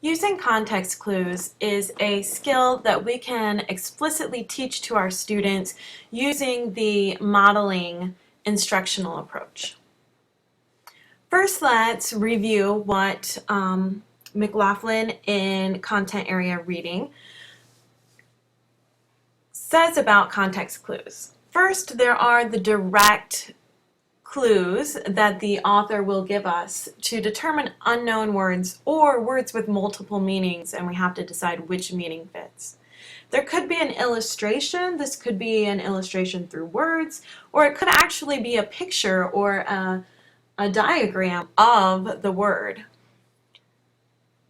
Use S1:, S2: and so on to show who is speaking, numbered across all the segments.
S1: Using context clues is a skill that we can explicitly teach to our students using the modeling instructional approach. First, let's review what McLaughlin in Content Area Reading says about context clues. First, there are the direct clues that the author will give us to determine unknown words or words with multiple meanings, and we have to decide which meaning fits. There could be an illustration. This could be an illustration through words, or it could actually be a picture or a diagram of the word.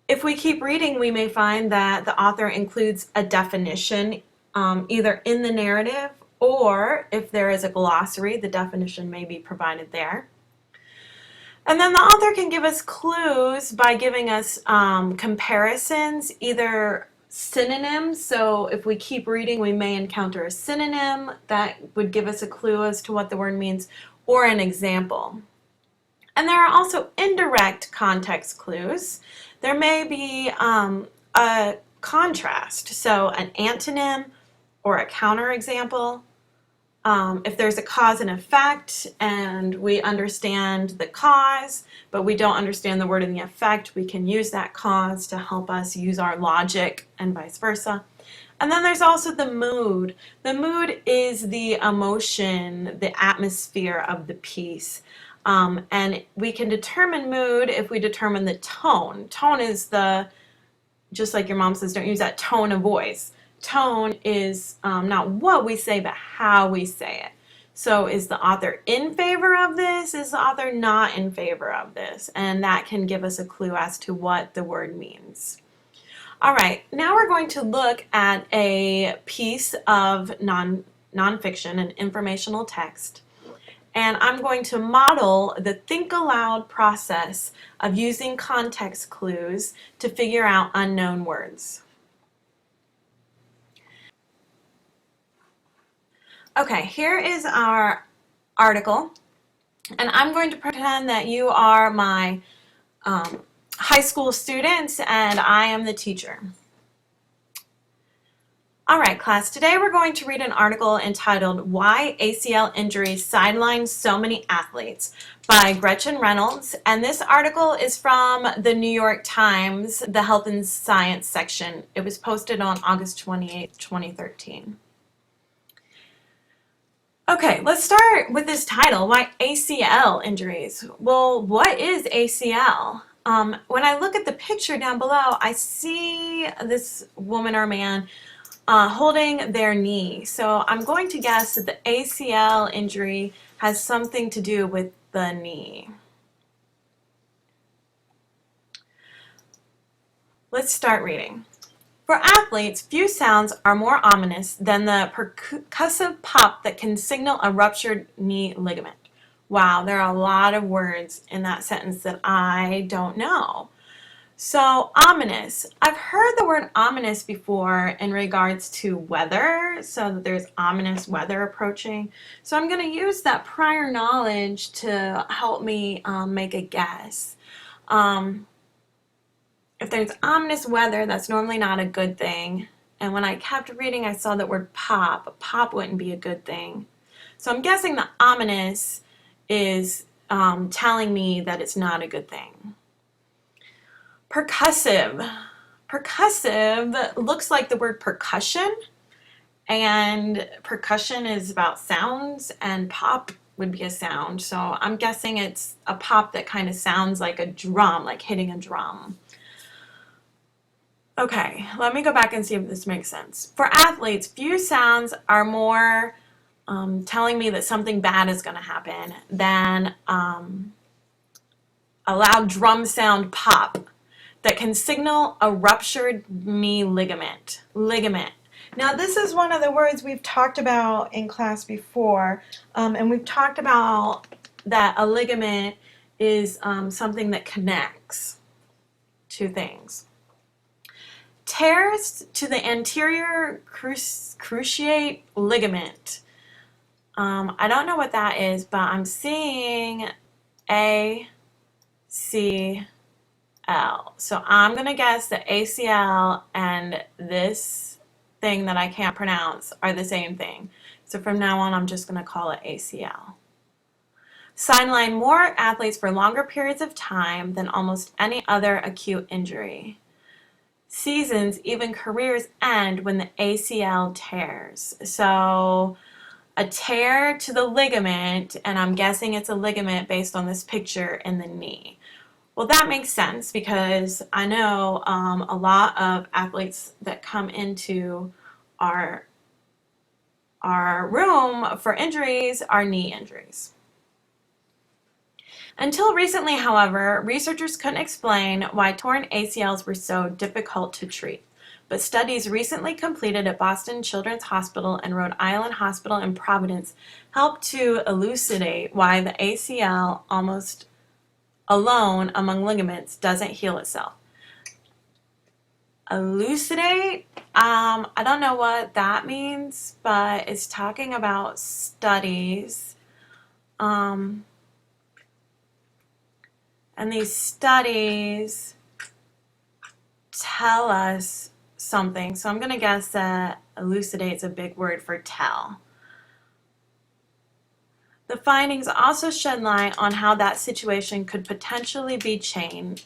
S1: If we keep reading, we may find that the author includes a definition either in the narrative, or if there is a glossary, the definition may be provided there. And then the author can give us clues by giving us comparisons, either synonyms. So if we keep reading, we may encounter a synonym that would give us a clue as to what the word means, or an example. And there are also indirect context clues. There may be a contrast, so an antonym or a counterexample. If there's a cause and effect and we understand the cause, but we don't understand the word and the effect, we can use that cause to help us use our logic and vice versa. And then there's also the mood. The mood is the emotion, the atmosphere of the piece. And we can determine mood if we determine the tone. Tone is just like your mom says, don't use that tone of voice. Tone is not what we say, but how we say it. So is the author in favor of this? Is the author not in favor of this? And that can give us a clue as to what the word means. All right, now we're going to look at a piece of nonfiction, an informational text. And I'm going to model the think aloud process of using context clues to figure out unknown words. Okay, here is our article, and I'm going to pretend that you are my high school students and I am the teacher. All right, class, today we're going to read an article entitled Why ACL Injuries Sideline So Many Athletes by Gretchen Reynolds, and this article is from the New York Times, the Health and Science section. It was posted on August 28, 2013. Okay, let's start with this title, why ACL injuries? Well, what is ACL? When I look at the picture down below, I see this woman or man holding their knee. So I'm going to guess that the ACL injury has something to do with the knee. Let's start reading. For athletes, few sounds are more ominous than the percussive pop that can signal a ruptured knee ligament. Wow, there are a lot of words in that sentence that I don't know. So, ominous. I've heard the word ominous before in regards to weather, so that there's ominous weather approaching. So I'm going to use that prior knowledge to help me make a guess. If there's ominous weather, that's normally not a good thing. And when I kept reading, I saw that word pop. Pop wouldn't be a good thing. So I'm guessing the ominous is telling me that it's not a good thing. Percussive. Percussive looks like the word percussion. And percussion is about sounds, and pop would be a sound. So I'm guessing it's a pop that kind of sounds like a drum, like hitting a drum. Okay, let me go back and see if this makes sense. For athletes, few sounds are more telling me that something bad is going to happen than a loud drum sound pop that can signal a ruptured knee ligament. Ligament. Now, this is one of the words we've talked about in class before, and we've talked about that a ligament is something that connects two things. Tears to the anterior cruciate ligament. I don't know what that is, but I'm seeing ACL. So I'm going to guess that ACL and this thing that I can't pronounce are the same thing. So from now on, I'm just going to call it ACL. Sideline more athletes for longer periods of time than almost any other acute injury. Seasons, even careers end when the ACL tears. So a tear to the ligament, and I'm guessing it's a ligament based on this picture in the knee. Well, that makes sense because I know a lot of athletes that come into our room for injuries are knee injuries. Until recently, however, researchers couldn't explain why torn ACLs were so difficult to treat. But studies recently completed at Boston Children's Hospital and Rhode Island Hospital in Providence helped to elucidate why the ACL, almost alone among ligaments, doesn't heal itself. Elucidate? I don't know what that means, but it's talking about studies. And these studies tell us something. So I'm going to guess that elucidate's a big word for tell. The findings also shed light on how that situation could potentially be changed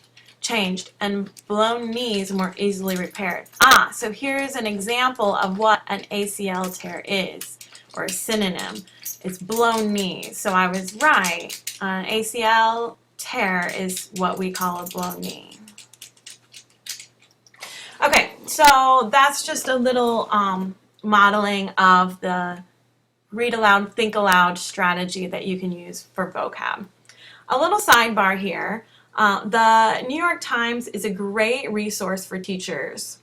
S1: and blown knees more easily repaired. So here's an example of what an ACL tear is, or a synonym. It's blown knees. So I was right. An ACL tear is what we call a blown knee. Okay, so that's just a little modeling of the read aloud, think aloud strategy that you can use for vocab. A little sidebar here. The New York Times is a great resource for teachers.